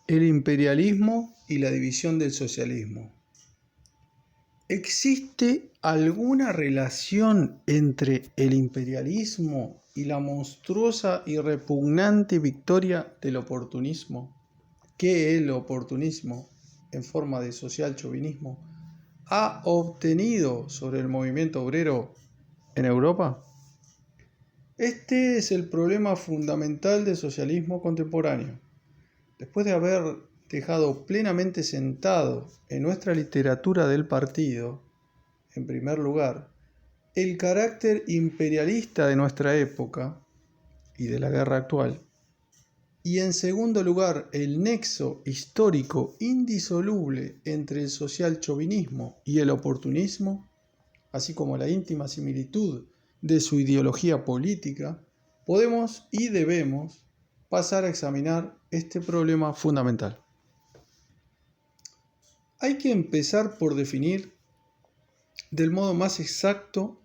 El imperialismo y la división del socialismo. ¿Existe alguna relación entre el imperialismo y la monstruosa y repugnante victoria del oportunismo que el oportunismo, en forma de social chauvinismo, ha obtenido sobre el movimiento obrero en Europa? Este es el problema fundamental del socialismo contemporáneo. Después de haber dejado plenamente sentado en nuestra literatura del partido, en primer lugar, el carácter imperialista de nuestra época y de la guerra actual, y en segundo lugar, el nexo histórico indisoluble entre el social chauvinismo y el oportunismo, así como la íntima similitud de su ideología política, podemos y debemos pasar a examinar este problema fundamental. Hay que empezar por definir del modo más exacto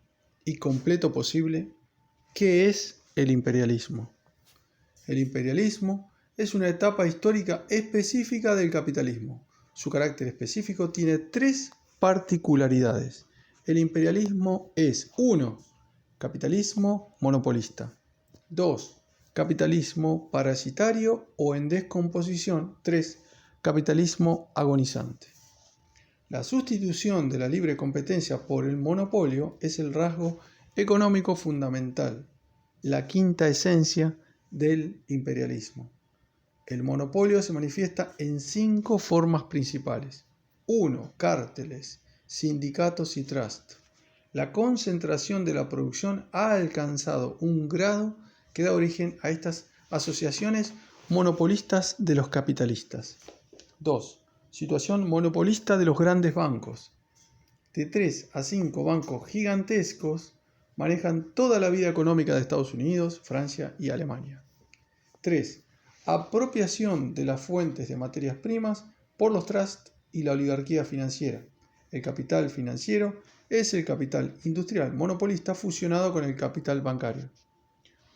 y completo posible qué es el imperialismo. El imperialismo es una etapa histórica específica del capitalismo. Su carácter específico tiene tres particularidades. El imperialismo es 1. Capitalismo monopolista. 2. Capitalismo parasitario o en descomposición. 3. Capitalismo agonizante. La sustitución de la libre competencia por el monopolio es el rasgo económico fundamental, la quinta esencia del imperialismo. El monopolio se manifiesta en 5 formas principales. 1. Cárteles, sindicatos y trust. La concentración de la producción ha alcanzado un grado que da origen a estas asociaciones monopolistas de los capitalistas. 2. Situación monopolista de los grandes bancos. De 3 a 5 bancos gigantescos manejan toda la vida económica de Estados Unidos, Francia y Alemania. 3. Apropiación de las fuentes de materias primas por los trusts y la oligarquía financiera. El capital financiero es el capital industrial monopolista fusionado con el capital bancario.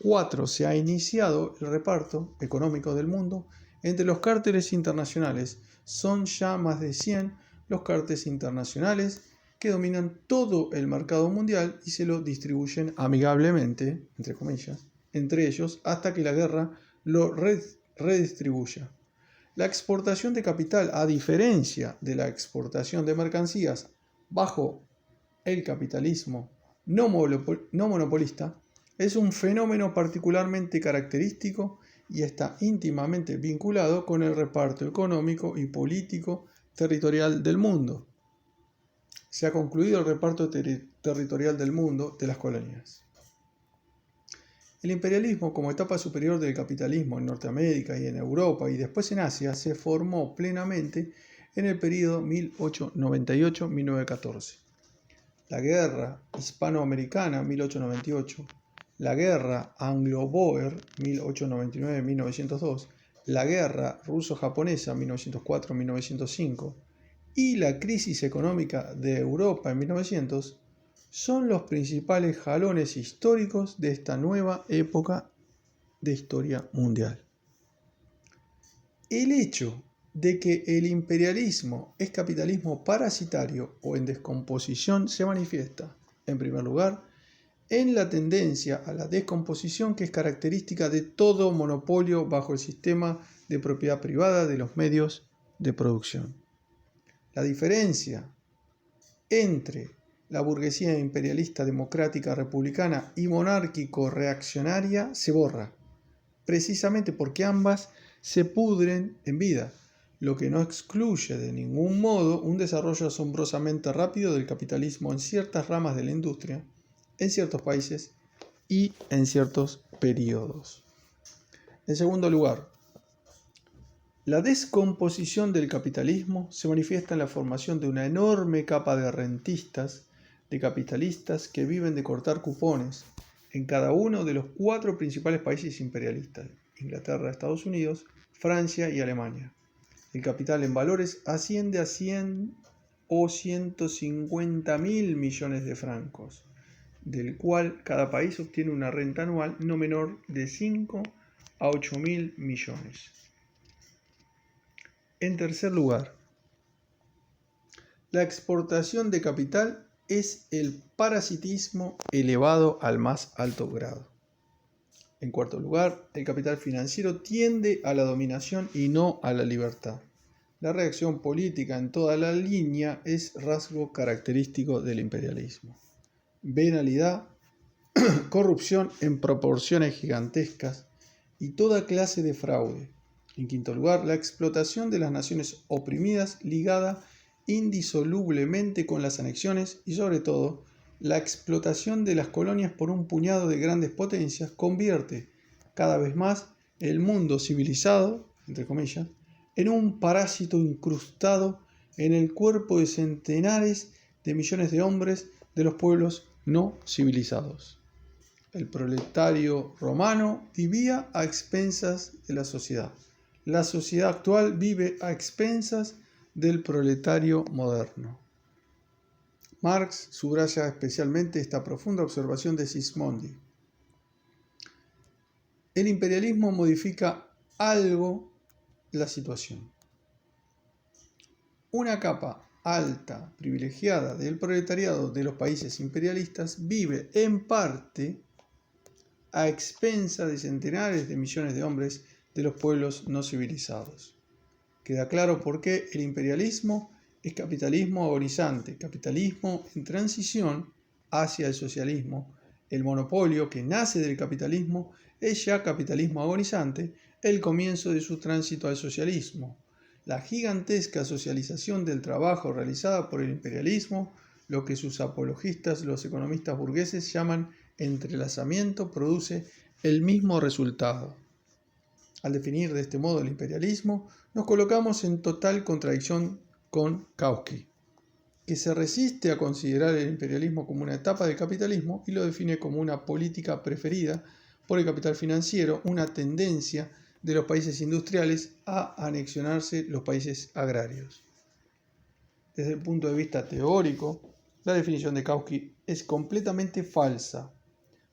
4. Se ha iniciado el reparto económico del mundo entre los cárteles internacionales. Son ya más de 100 los cárteles internacionales que dominan todo el mercado mundial y se lo distribuyen amigablemente, entre comillas, entre ellos hasta que la guerra lo redistribuya. La exportación de capital, a diferencia de la exportación de mercancías bajo el capitalismo no monopolista, es un fenómeno particularmente característico y está íntimamente vinculado con el reparto económico y político territorial del mundo. Se ha concluido el reparto territorial del mundo de las colonias. El imperialismo, como etapa superior del capitalismo en Norteamérica y en Europa y después en Asia, se formó plenamente en el período 1898-1914. La guerra hispanoamericana 1898, la guerra anglo-boer 1899-1902, la guerra ruso-japonesa 1904-1905 y la crisis económica de Europa en 1900 son los principales jalones históricos de esta nueva época de historia mundial. El hecho de que el imperialismo es capitalismo parasitario o en descomposición se manifiesta, en primer lugar, en la tendencia a la descomposición que es característica de todo monopolio bajo el sistema de propiedad privada de los medios de producción. La diferencia entre la burguesía imperialista democrática republicana y monárquico-reaccionaria se borra, precisamente porque ambas se pudren en vida, lo que no excluye de ningún modo un desarrollo asombrosamente rápido del capitalismo en ciertas ramas de la industria, en ciertos países y en ciertos periodos. En segundo lugar, la descomposición del capitalismo se manifiesta en la formación de una enorme capa de rentistas, de capitalistas que viven de cortar cupones en cada uno de los 4 principales países imperialistas: Inglaterra, Estados Unidos, Francia y Alemania. El capital en valores asciende a 100 o 150.000 millones de francos, del cual cada país obtiene una renta anual no menor de 5 a 8.000 millones. En tercer lugar, la exportación de capital es el parasitismo elevado al más alto grado. En cuarto lugar, el capital financiero tiende a la dominación y no a la libertad. La reacción política en toda la línea es rasgo característico del imperialismo. Venalidad, corrupción en proporciones gigantescas y toda clase de fraude. En quinto lugar, la explotación de las naciones oprimidas ligada indisolublemente con las anexiones y sobre todo la explotación de las colonias por un puñado de grandes potencias convierte cada vez más el mundo civilizado, entre comillas, en un parásito incrustado en el cuerpo de centenares de millones de hombres de los pueblos no civilizados. El proletario romano vivía a expensas de la sociedad. La sociedad actual vive a expensas del proletario moderno. Marx subraya especialmente esta profunda observación de Sismondi. El imperialismo modifica algo la situación. Una capa alta, privilegiada del proletariado de los países imperialistas vive en parte a expensas de centenares de millones de hombres de los pueblos no civilizados. Queda claro por qué el imperialismo es capitalismo agonizante, capitalismo en transición hacia el socialismo. El monopolio que nace del capitalismo es ya capitalismo agonizante, el comienzo de su tránsito al socialismo. La gigantesca socialización del trabajo realizada por el imperialismo, lo que sus apologistas, los economistas burgueses, llaman entrelazamiento, produce el mismo resultado. Al definir de este modo el imperialismo, nos colocamos en total contradicción con Kautsky, que se resiste a considerar el imperialismo como una etapa del capitalismo y lo define como una política preferida por el capital financiero, una tendencia de los países industriales a anexionarse los países agrarios. Desde el punto de vista teórico, la definición de Kautsky es completamente falsa.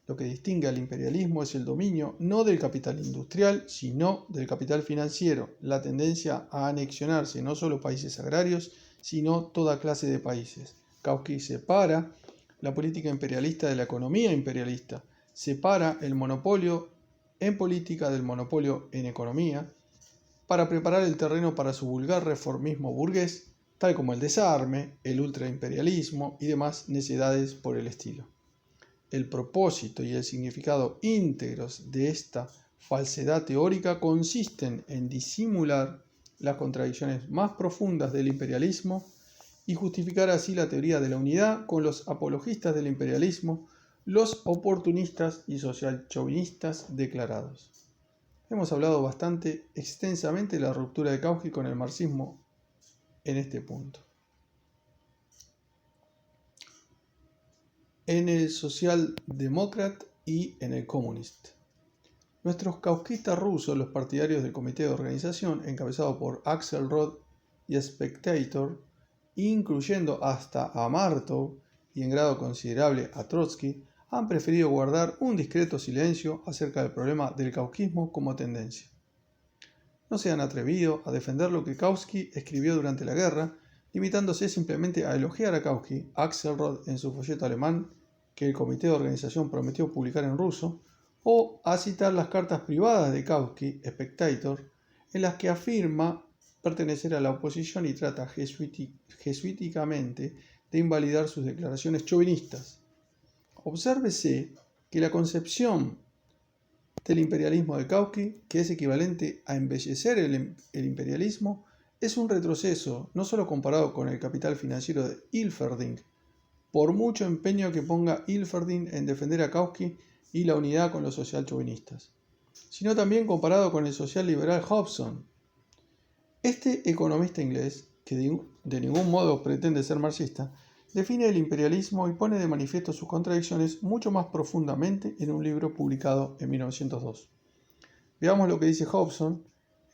Lo que distingue al imperialismo es el dominio no del capital industrial, sino del capital financiero, la tendencia a anexionarse no solo países agrarios, sino toda clase de países. Kautsky separa la política imperialista de la economía imperialista, separa el monopolio en política del monopolio en economía, para preparar el terreno para su vulgar reformismo burgués, tal como el desarme, el ultraimperialismo y demás necedades por el estilo. El propósito y el significado íntegros de esta falsedad teórica consisten en disimular las contradicciones más profundas del imperialismo y justificar así la teoría de la unidad con los apologistas del imperialismo, los oportunistas y social-chauvinistas declarados. Hemos hablado bastante extensamente de la ruptura de Kautsky con el marxismo en este punto. En el socialdemócrata y en el comunista. Nuestros kautskyistas rusos, los partidarios del comité de organización, encabezado por Axelrod y Spectator, incluyendo hasta a Martov y en grado considerable a Trotsky, han preferido guardar un discreto silencio acerca del problema del kautskismo como tendencia. No se han atrevido a defender lo que Kautsky escribió durante la guerra, limitándose simplemente a elogiar a Kautsky, Axelrod en su folleto alemán que el comité de organización prometió publicar en ruso, o a citar las cartas privadas de Kautsky, Spectator, en las que afirma pertenecer a la oposición y trata jesuíticamente de invalidar sus declaraciones chauvinistas. Obsérvese que la concepción del imperialismo de Kautsky, que es equivalente a embellecer el imperialismo, es un retroceso, no solo comparado con el capital financiero de Hilferding, por mucho empeño que ponga Hilferding en defender a Kautsky y la unidad con los social-chauvinistas, sino también comparado con el social-liberal Hobson. Este economista inglés, que de ningún modo pretende ser marxista, define el imperialismo y pone de manifiesto sus contradicciones mucho más profundamente en un libro publicado en 1902. Veamos lo que dice Hobson,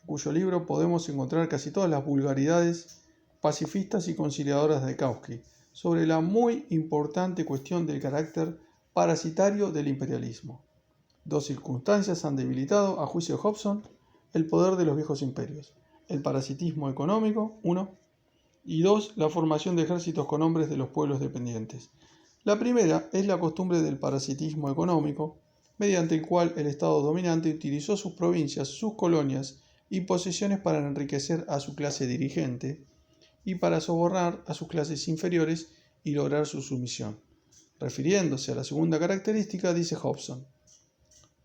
en cuyo libro podemos encontrar casi todas las vulgaridades pacifistas y conciliadoras de Kautsky sobre la muy importante cuestión del carácter parasitario del imperialismo. Dos circunstancias han debilitado, a juicio de Hobson, el poder de los viejos imperios: el parasitismo económico, 1. Y 2. La formación de ejércitos con hombres de los pueblos dependientes. La primera es la costumbre del parasitismo económico, mediante el cual el Estado dominante utilizó sus provincias, sus colonias y posesiones para enriquecer a su clase dirigente y para sobornar a sus clases inferiores y lograr su sumisión. Refiriéndose a la segunda característica, dice Hobson: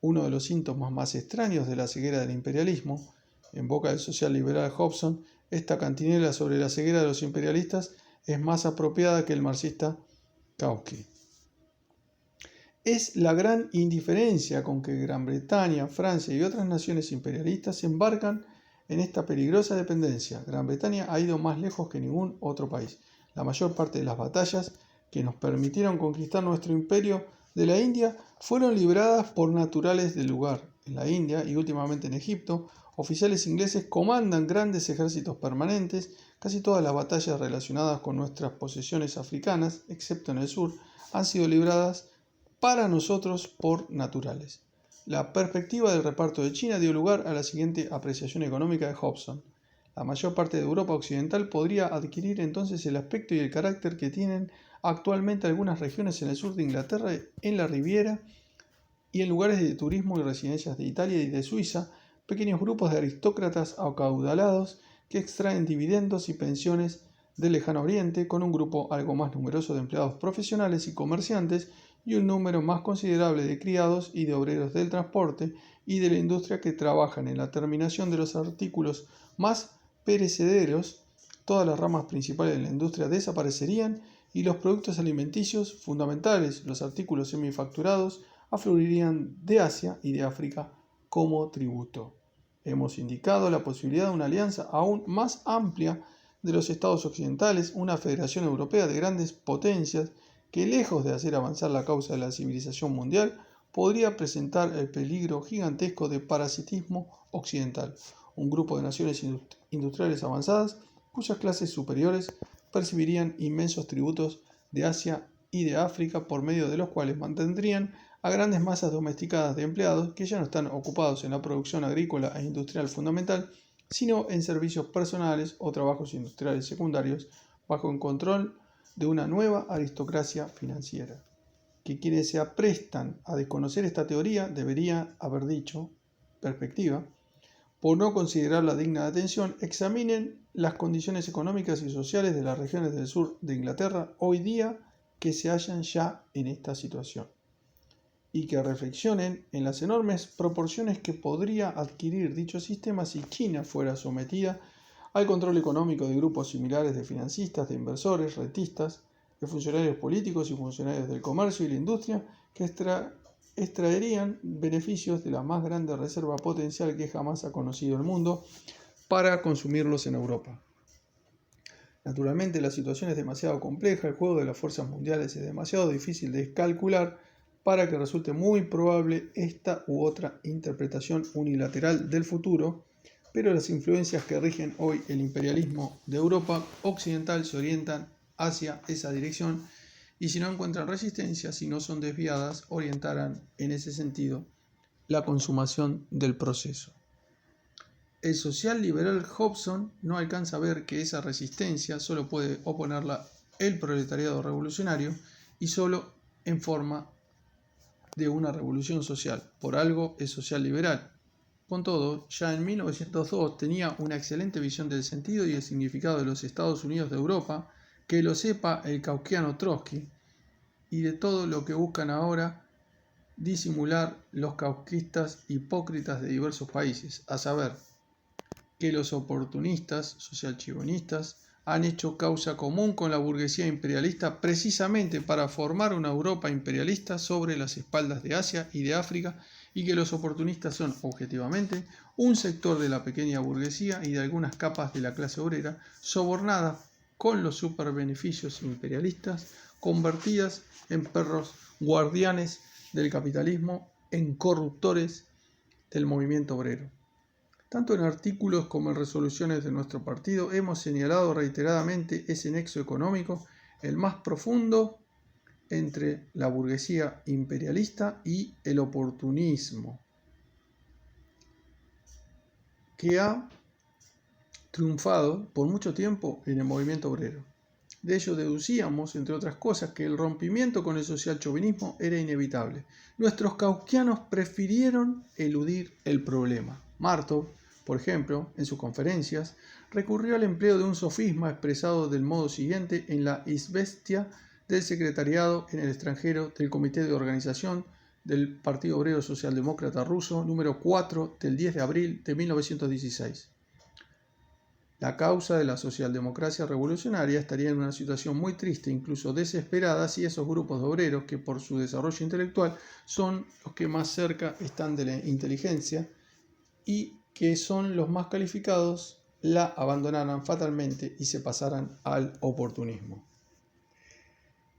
uno de los síntomas más extraños de la ceguera del imperialismo, en boca del social liberal Hobson, esta cantinela sobre la ceguera de los imperialistas es más apropiada que el marxista Kautsky. Es la gran indiferencia con que Gran Bretaña, Francia y otras naciones imperialistas se embarcan en esta peligrosa dependencia. Gran Bretaña ha ido más lejos que ningún otro país. La mayor parte de las batallas que nos permitieron conquistar nuestro imperio de la India fueron libradas por naturales del lugar. En la India y últimamente en Egipto, oficiales ingleses comandan grandes ejércitos permanentes. Casi todas las batallas relacionadas con nuestras posesiones africanas, excepto en el sur, han sido libradas para nosotros por naturales. La perspectiva del reparto de China dio lugar a la siguiente apreciación económica de Hobson: la mayor parte de Europa occidental podría adquirir entonces el aspecto y el carácter que tienen actualmente algunas regiones en el sur de Inglaterra, en la Riviera y en lugares de turismo y residencias de Italia y de Suiza, pequeños grupos de aristócratas acaudalados que extraen dividendos y pensiones del lejano oriente, con un grupo algo más numeroso de empleados profesionales y comerciantes y un número más considerable de criados y de obreros del transporte y de la industria que trabajan en la terminación de los artículos más perecederos. Todas las ramas principales de la industria desaparecerían y los productos alimenticios fundamentales, los artículos semifacturados, afluirían de Asia y de África como tributo. Hemos indicado la posibilidad de una alianza aún más amplia de los estados occidentales, una federación europea de grandes potencias que, lejos de hacer avanzar la causa de la civilización mundial, podría presentar el peligro gigantesco de parasitismo occidental, un grupo de naciones industriales avanzadas cuyas clases superiores percibirían inmensos tributos de Asia y de África, por medio de los cuales mantendrían a grandes masas domesticadas de empleados que ya no están ocupados en la producción agrícola e industrial fundamental, sino en servicios personales o trabajos industriales secundarios, bajo el control de una nueva aristocracia financiera. Que quienes se aprestan a desconocer esta teoría debería haber dicho, perspectiva, por no considerarla digna de atención, examinen las condiciones económicas y sociales de las regiones del sur de Inglaterra hoy día que se hallan ya en esta situación, y que reflexionen en las enormes proporciones que podría adquirir dicho sistema si China fuera sometida al control económico de grupos similares de financistas, de inversores, rentistas, de funcionarios políticos y funcionarios del comercio y la industria que extraerían beneficios de la más grande reserva potencial que jamás ha conocido el mundo para consumirlos en Europa. Naturalmente, la situación es demasiado compleja, el juego de las fuerzas mundiales es demasiado difícil de calcular para que resulte muy probable esta u otra interpretación unilateral del futuro, pero las influencias que rigen hoy el imperialismo de Europa occidental se orientan hacia esa dirección y, si no encuentran resistencia, si no son desviadas, orientarán en ese sentido la consumación del proceso. El social liberal Hobson no alcanza a ver que esa resistencia solo puede oponerla el proletariado revolucionario y solo en forma de una revolución social. Por algo es social liberal. Con todo, ya en 1902 tenía una excelente visión del sentido y el significado de los Estados Unidos de Europa, que lo sepa el kautsquiano Trotsky, y de todo lo que buscan ahora disimular los kautsquistas hipócritas de diversos países, a saber, que los oportunistas socialchivonistas han hecho causa común con la burguesía imperialista precisamente para formar una Europa imperialista sobre las espaldas de Asia y de África, y que los oportunistas son, objetivamente, un sector de la pequeña burguesía y de algunas capas de la clase obrera sobornada con los superbeneficios imperialistas, convertidas en perros guardianes del capitalismo, en corruptores del movimiento obrero. Tanto en artículos como en resoluciones de nuestro partido hemos señalado reiteradamente ese nexo económico, el más profundo, entre la burguesía imperialista y el oportunismo, que ha triunfado por mucho tiempo en el movimiento obrero. De ello deducíamos, entre otras cosas, que el rompimiento con el social-chauvinismo era inevitable. Nuestros kauskianos prefirieron eludir el problema. Martov, por ejemplo, en sus conferencias, recurrió al empleo de un sofisma expresado del modo siguiente en la Izvestia del Secretariado en el extranjero del Comité de Organización del Partido Obrero Socialdemócrata Ruso, número 4 del 10 de abril de 1916. La causa de la socialdemocracia revolucionaria estaría en una situación muy triste, incluso desesperada, si esos grupos de obreros, que por su desarrollo intelectual son los que más cerca están de la inteligencia y que son los más calificados, la abandonaran fatalmente y se pasaran al oportunismo.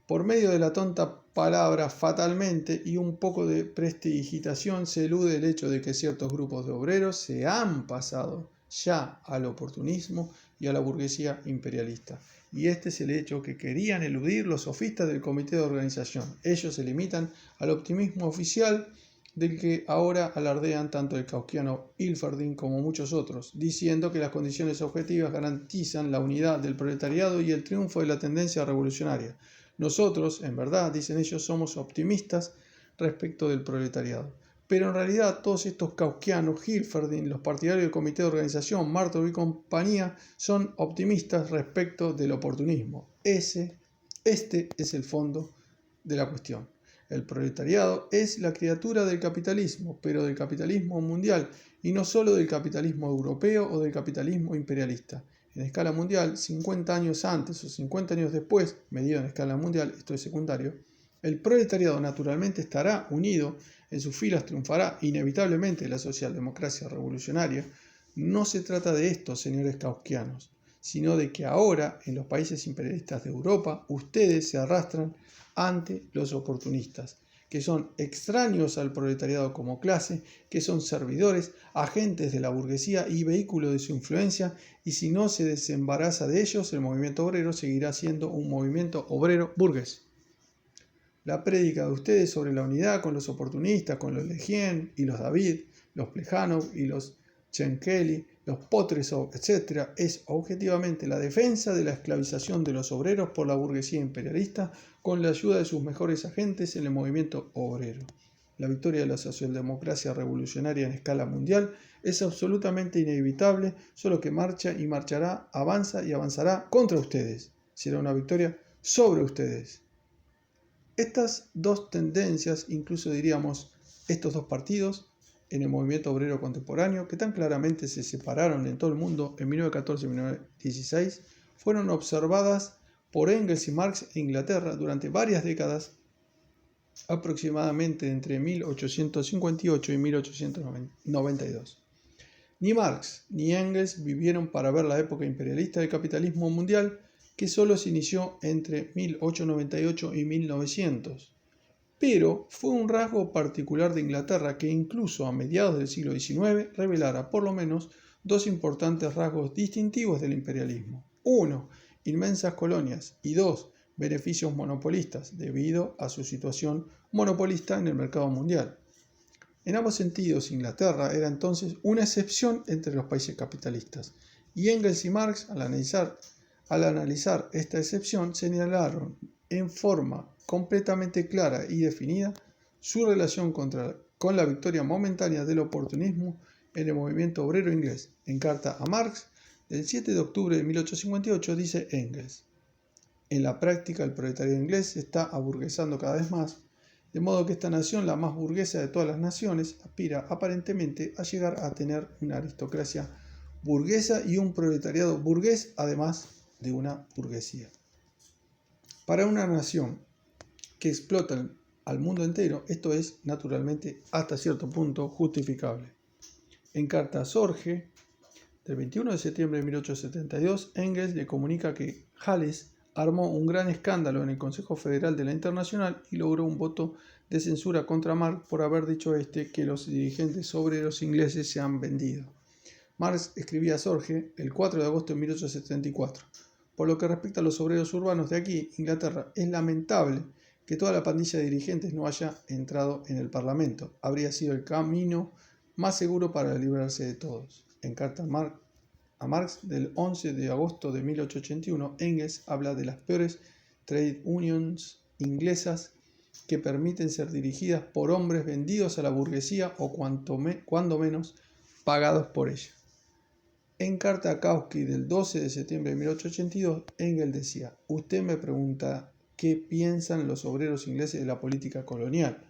Por medio de la tonta palabra fatalmente y un poco de prestidigitación se elude el hecho de que ciertos grupos de obreros se han pasado ya al oportunismo y a la burguesía imperialista. Y este es el hecho que querían eludir los sofistas del comité de organización. Ellos se limitan al optimismo oficial del que ahora alardean tanto el kauskiano Hilferding como muchos otros, diciendo que las condiciones objetivas garantizan la unidad del proletariado y el triunfo de la tendencia revolucionaria. Nosotros, en verdad, dicen ellos, somos optimistas respecto del proletariado. Pero en realidad todos estos kauskianos, Hilferding, los partidarios del comité de organización, Martov y compañía, son optimistas respecto del oportunismo. Este es el fondo de la cuestión. El proletariado es la criatura del capitalismo, pero del capitalismo mundial, y no solo del capitalismo europeo o del capitalismo imperialista. En escala mundial, 50 años antes o 50 años después, medido en escala mundial, esto es secundario, el proletariado naturalmente estará unido, en sus filas triunfará inevitablemente la socialdemocracia revolucionaria. No se trata de esto, señores kauskianos, sino de que ahora, en los países imperialistas de Europa, ustedes se arrastran ante los oportunistas, que son extraños al proletariado como clase, que son servidores, agentes de la burguesía y vehículo de su influencia, y si no se desembaraza de ellos, el movimiento obrero seguirá siendo un movimiento obrero burgués. La prédica de ustedes sobre la unidad con los oportunistas, con los Legien y los David, los Plejanov y los Chenkeli, los Potresov, etc., es objetivamente la defensa de la esclavización de los obreros por la burguesía imperialista con la ayuda de sus mejores agentes en el movimiento obrero. La victoria de la socialdemocracia revolucionaria en escala mundial es absolutamente inevitable, solo que marcha y marchará, avanza y avanzará contra ustedes. Será una victoria sobre ustedes. Estas dos tendencias, incluso diríamos estos dos partidos, en el movimiento obrero contemporáneo, que tan claramente se separaron en todo el mundo en 1914 y 1916, fueron observadas por Engels y Marx en Inglaterra durante varias décadas, aproximadamente entre 1858 y 1892. Ni Marx ni Engels vivieron para ver la época imperialista del capitalismo mundial, que solo se inició entre 1898 y 1900. Pero fue un rasgo particular de Inglaterra que incluso a mediados del siglo XIX revelara por lo menos dos importantes rasgos distintivos del imperialismo. 1. Inmensas colonias y 2. Beneficios monopolistas debido a su situación monopolista en el mercado mundial. En ambos sentidos, Inglaterra era entonces una excepción entre los países capitalistas, y Engels y Marx, al analizar esta excepción, señalaron en forma completamente clara y definida su relación con la victoria momentánea del oportunismo en el movimiento obrero inglés. En carta a Marx, del 7 de octubre de 1858, dice Engels: en la práctica el proletariado inglés se está aburguesando cada vez más, de modo que esta nación, la más burguesa de todas las naciones, aspira aparentemente a llegar a tener una aristocracia burguesa y un proletariado burgués, además de una burguesía. Para una nación que explota al mundo entero, esto es, naturalmente, hasta cierto punto justificable. En carta a Sorge, del 21 de septiembre de 1872, Engels le comunica que Hales armó un gran escándalo en el Consejo Federal de la Internacional y logró un voto de censura contra Marx por haber dicho que los dirigentes obreros ingleses se han vendido. Marx escribía a Sorge el 4 de agosto de 1874. Por lo que respecta a los obreros urbanos de aquí, Inglaterra, es lamentable que toda la pandilla de dirigentes no haya entrado en el Parlamento. Habría sido el camino más seguro para librarse de todos. En carta a a Marx del 11 de agosto de 1881, Engels habla de las peores trade unions inglesas que permiten ser dirigidas por hombres vendidos a la burguesía o cuando menos pagados por ella. En carta a Kautsky del 12 de septiembre de 1882, Engels decía: usted me pregunta qué piensan los obreros ingleses de la política colonial.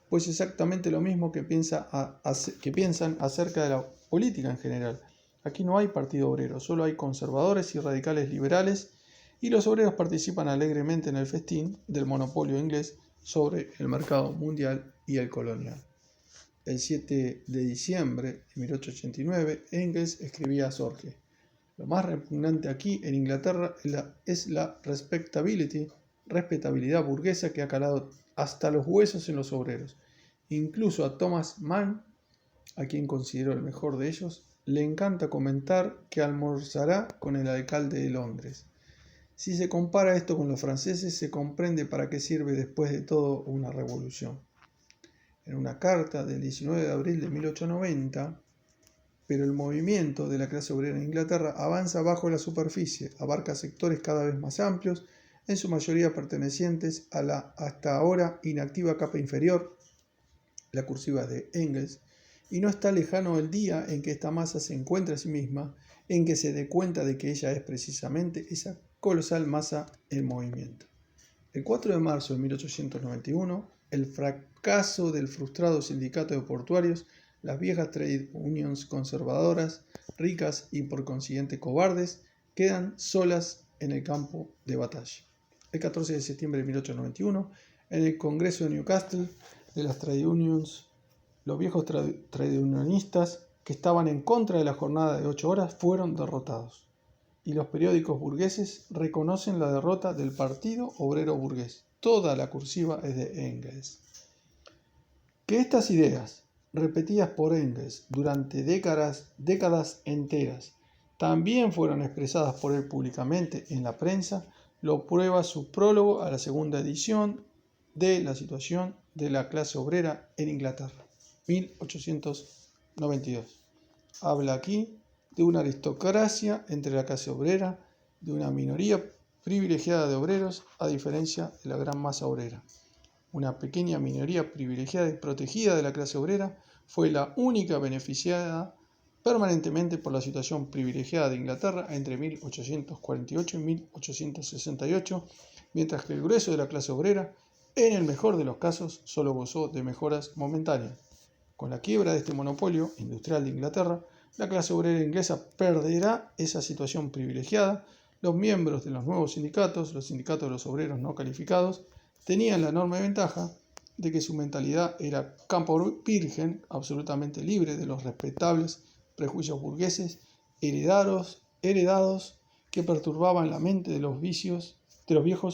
Pues exactamente lo mismo que piensan acerca de la política en general. Aquí no hay partido obrero, solo hay conservadores y radicales liberales, y los obreros participan alegremente en el festín del monopolio inglés sobre el mercado mundial y el colonial. El 7 de diciembre de 1889, Engels escribía a Sorge: lo más repugnante aquí en Inglaterra es la respetabilidad burguesa que ha calado hasta los huesos en los obreros. Incluso a Thomas Mann, a quien considero el mejor de ellos, le encanta comentar que almorzará con el alcalde de Londres. Si se compara esto con los franceses, se comprende para qué sirve después de todo una revolución. En una carta del 19 de abril de 1890, pero el movimiento de la clase obrera en Inglaterra avanza bajo la superficie, abarca sectores cada vez más amplios, en su mayoría pertenecientes a la hasta ahora inactiva capa inferior, la cursiva de Engels, y no está lejano el día en que esta masa se encuentre a sí misma, en que se dé cuenta de que ella es precisamente esa colosal masa en movimiento. El 4 de marzo de 1891, el fracaso del frustrado sindicato de portuarios, las viejas trade unions conservadoras, ricas y por consiguiente cobardes, quedan solas en el campo de batalla. El 14 de septiembre de 1891, en el Congreso de Newcastle de las trade unions, los viejos trade unionistas que estaban en contra de la jornada de 8 horas fueron derrotados. Y los periódicos burgueses reconocen la derrota del Partido Obrero Burgués. Toda la cursiva es de Engels. Que estas ideas, repetidas por Engels durante décadas enteras, también fueron expresadas por él públicamente en la prensa, lo prueba su prólogo a la segunda edición de La situación de la clase obrera en Inglaterra, 1892. Habla aquí de una aristocracia entre la clase obrera, de una minoría privilegiada de obreros, a diferencia de la gran masa obrera. Una pequeña minoría privilegiada y protegida de la clase obrera fue la única beneficiada permanentemente por la situación privilegiada de Inglaterra entre 1848 y 1868, mientras que el grueso de la clase obrera, en el mejor de los casos, solo gozó de mejoras momentáneas. Con la quiebra de este monopolio industrial de Inglaterra, la clase obrera inglesa perderá esa situación privilegiada. Los miembros de los nuevos sindicatos, los sindicatos de los obreros no calificados, tenían la enorme ventaja de que su mentalidad era campo virgen, absolutamente libre de los respetables prejuicios burgueses heredados que perturbaban la mente de los viejos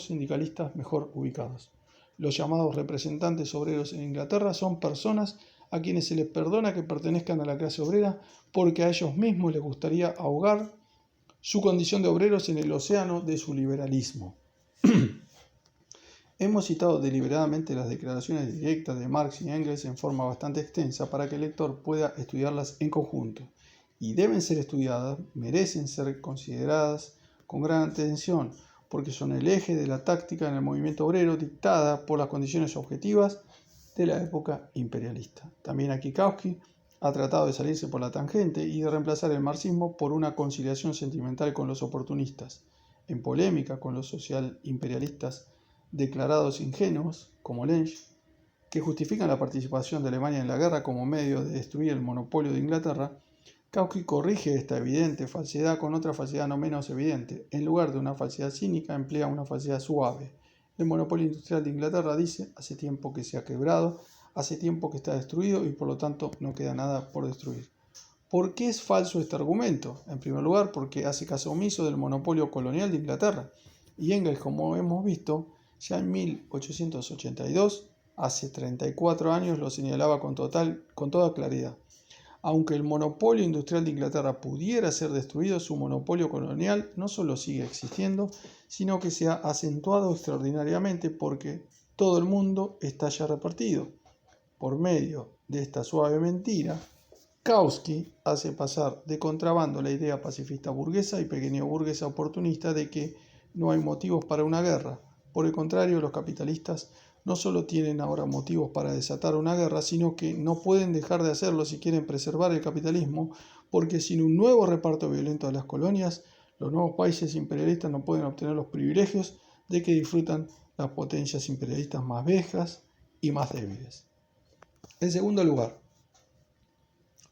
sindicalistas mejor ubicados. Los llamados representantes obreros en Inglaterra son personas a quienes se les perdona que pertenezcan a la clase obrera porque a ellos mismos les gustaría ahogar su condición de obreros en el océano de su liberalismo. Hemos citado deliberadamente las declaraciones directas de Marx y Engels en forma bastante extensa para que el lector pueda estudiarlas en conjunto. Y deben ser estudiadas, merecen ser consideradas con gran atención, porque son el eje de la táctica en el movimiento obrero dictada por las condiciones objetivas de la época imperialista. También aquí Kautsky ha tratado de salirse por la tangente y de reemplazar el marxismo por una conciliación sentimental con los oportunistas, en polémica con los social imperialistas declarados ingenuos, como Lensch, que justifican la participación de Alemania en la guerra como medio de destruir el monopolio de Inglaterra. Kautsky corrige esta evidente falsedad con otra falsedad no menos evidente. En lugar de una falsedad cínica, emplea una falsedad suave. El monopolio industrial de Inglaterra, dice, hace tiempo que se ha quebrado, hace tiempo que está destruido y por lo tanto no queda nada por destruir. ¿Por qué es falso este argumento? En primer lugar, porque hace caso omiso del monopolio colonial de Inglaterra. Y Engels, como hemos visto, ya en 1882, hace 34 años, lo señalaba con toda claridad. Aunque el monopolio industrial de Inglaterra pudiera ser destruido, su monopolio colonial no solo sigue existiendo, sino que se ha acentuado extraordinariamente porque todo el mundo está ya repartido. Por medio de esta suave mentira, Kautsky hace pasar de contrabando la idea pacifista burguesa y pequeño burguesa oportunista de que no hay motivos para una guerra. Por el contrario, los capitalistas no solo tienen ahora motivos para desatar una guerra, sino que no pueden dejar de hacerlo si quieren preservar el capitalismo, porque sin un nuevo reparto violento de las colonias, los nuevos países imperialistas no pueden obtener los privilegios de que disfrutan las potencias imperialistas más viejas y más débiles. En segundo lugar,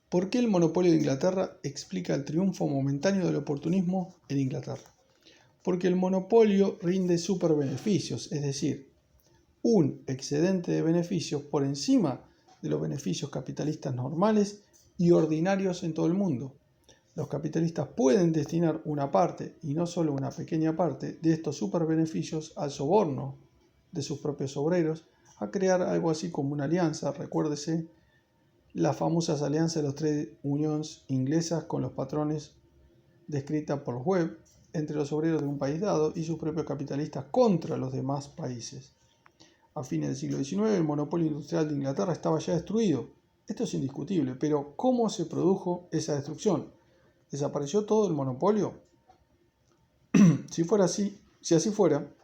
¿por qué el monopolio de Inglaterra explica el triunfo momentáneo del oportunismo en Inglaterra? Porque el monopolio rinde superbeneficios, es decir, un excedente de beneficios por encima de los beneficios capitalistas normales y ordinarios en todo el mundo. Los capitalistas pueden destinar una parte, y no solo una pequeña parte, de estos superbeneficios al soborno de sus propios obreros, a crear algo así como una alianza, recuérdese, las famosas alianzas de las tres uniones inglesas con los patrones descritas por Webb entre los obreros de un país dado y sus propios capitalistas contra los demás países. A fines del siglo XIX el monopolio industrial de Inglaterra estaba ya destruido. Esto es indiscutible, pero ¿cómo se produjo esa destrucción? ¿Desapareció todo el monopolio? Si así fuera,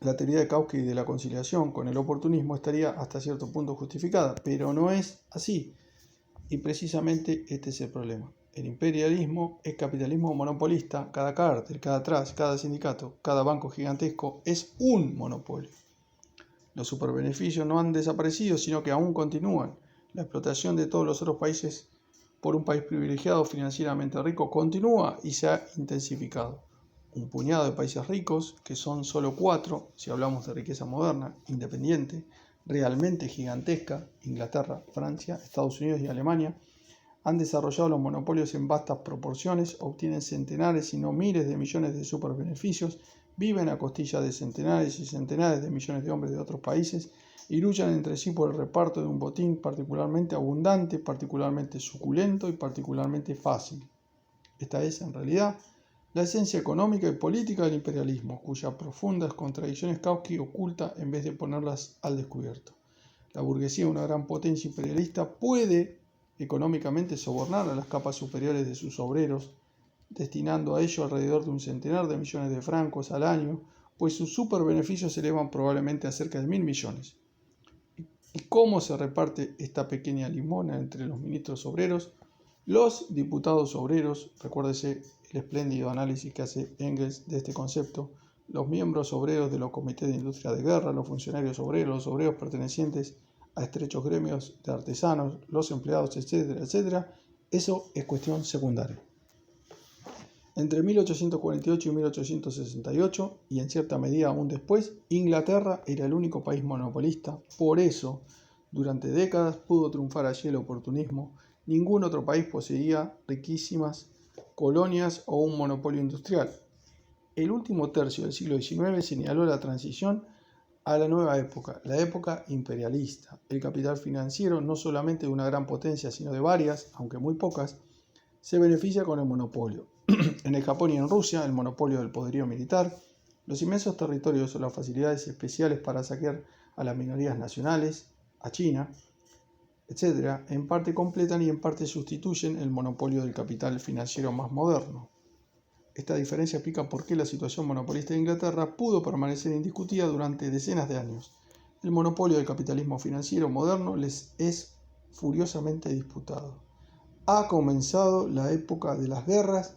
la teoría de Kautsky de la conciliación con el oportunismo estaría hasta cierto punto justificada, pero no es así. Y precisamente este es el problema. El imperialismo es capitalismo monopolista. Cada cártel, cada trust, cada sindicato, cada banco gigantesco es un monopolio. Los superbeneficios no han desaparecido, sino que aún continúan. La explotación de todos los otros países por un país privilegiado financieramente rico continúa y se ha intensificado. Un puñado de países ricos, que son solo 4, si hablamos de riqueza moderna, independiente, realmente gigantesca, Inglaterra, Francia, Estados Unidos y Alemania, han desarrollado los monopolios en vastas proporciones, obtienen centenares si no miles de millones de superbeneficios, viven a costilla de centenares y centenares de millones de hombres de otros países y luchan entre sí por el reparto de un botín particularmente abundante, particularmente suculento y particularmente fácil. Esta es, en realidad, la esencia económica y política del imperialismo, cuyas profundas contradicciones Kautsky oculta en vez de ponerlas al descubierto. La burguesía, una gran potencia imperialista, puede económicamente sobornar a las capas superiores de sus obreros, destinando a ello alrededor de un centenar de millones de francos al año, pues sus superbeneficios se elevan probablemente a cerca de 1.000 millones. ¿Y cómo se reparte esta pequeña limona entre los ministros obreros? Los diputados obreros, recuérdese el espléndido análisis que hace Engels de este concepto, los miembros obreros de los comités de industria de guerra, los funcionarios obreros, los obreros pertenecientes a estrechos gremios de artesanos, los empleados, etcétera, etcétera, eso es cuestión secundaria. Entre 1848 y 1868, y en cierta medida aún después, Inglaterra era el único país monopolista. Por eso, durante décadas pudo triunfar allí el oportunismo. Ningún otro país poseía riquísimas colonias o un monopolio industrial. El último tercio del siglo XIX señaló la transición a la nueva época, la época imperialista. El capital financiero, no solamente de una gran potencia, sino de varias, aunque muy pocas, se beneficia con el monopolio. En el Japón y en Rusia, el monopolio del poderío militar, los inmensos territorios o las facilidades especiales para saquear a las minorías nacionales, a China, etc., en parte completan y en parte sustituyen el monopolio del capital financiero más moderno. Esta diferencia explica por qué la situación monopolista de Inglaterra pudo permanecer indiscutida durante decenas de años. El monopolio del capitalismo financiero moderno les es furiosamente disputado. Ha comenzado la época de las guerras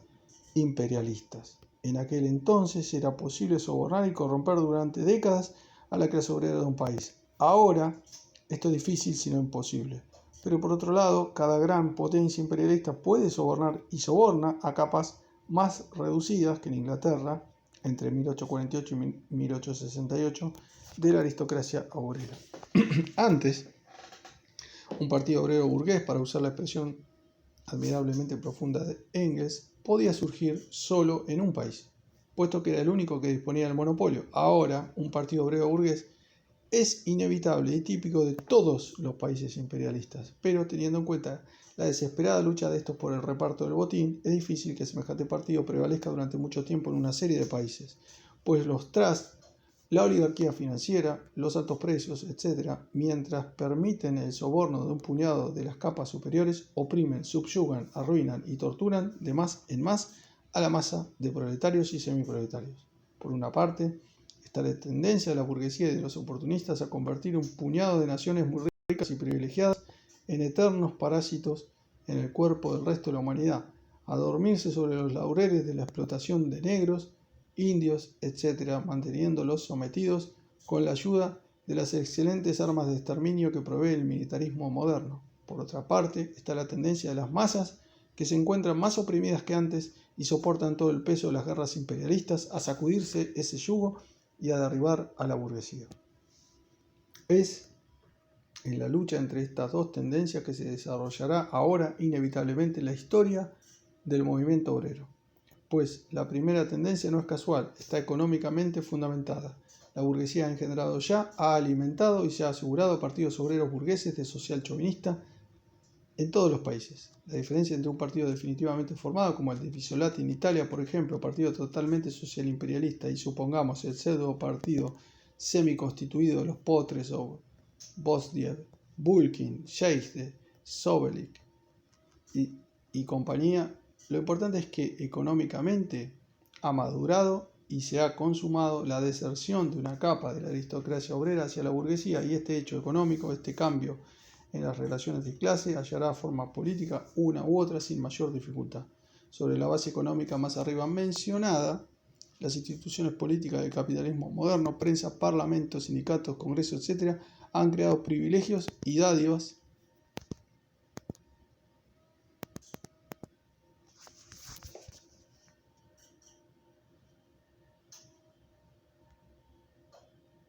imperialistas. En aquel entonces era posible sobornar y corromper durante décadas a la clase obrera de un país. Ahora esto es difícil, si no imposible. Pero por otro lado, cada gran potencia imperialista puede sobornar y soborna a capas más reducidas que en Inglaterra, entre 1848 y 1868, de la aristocracia obrera. Antes, un partido obrero burgués, para usar la expresión admirablemente profunda de Engels, podía surgir solo en un país, puesto que era el único que disponía del monopolio. Ahora, un partido obrero burgués es inevitable y típico de todos los países imperialistas, pero teniendo en cuenta la desesperada lucha de estos por el reparto del botín, es difícil que semejante partido prevalezca durante mucho tiempo en una serie de países, pues los trusts La oligarquía financiera, los altos precios, etc., mientras permiten el soborno de un puñado de las capas superiores, oprimen, subyugan, arruinan y torturan de más en más a la masa de proletarios y semiproletarios. Por una parte, está la tendencia de la burguesía y de los oportunistas a convertir un puñado de naciones muy ricas y privilegiadas en eternos parásitos en el cuerpo del resto de la humanidad, a dormirse sobre los laureles de la explotación de negros, indios, etc., manteniéndolos sometidos con la ayuda de las excelentes armas de exterminio que provee el militarismo moderno. Por otra parte, está la tendencia de las masas, que se encuentran más oprimidas que antes y soportan todo el peso de las guerras imperialistas, a sacudirse ese yugo y a derribar a la burguesía. Es en la lucha entre estas dos tendencias que se desarrollará ahora inevitablemente la historia del movimiento obrero. Pues la primera tendencia no es casual, está económicamente fundamentada. La burguesía ha engendrado ya, ha alimentado y se ha asegurado partidos obreros burgueses de social chauvinista en todos los países. La diferencia entre un partido definitivamente formado, como el de Fisolati en Italia, por ejemplo, partido totalmente social imperialista, y supongamos el pseudo partido semi-constituido de los Potres o Bosdiev, Bulkin, Scheide, Sobelik y compañía, lo importante es que económicamente ha madurado y se ha consumado la deserción de una capa de la aristocracia obrera hacia la burguesía, y este hecho económico, este cambio en las relaciones de clase, hallará forma política una u otra sin mayor dificultad. Sobre la base económica más arriba mencionada, las instituciones políticas del capitalismo moderno, prensa, parlamentos, sindicatos, congresos, etc., han creado privilegios y dádivas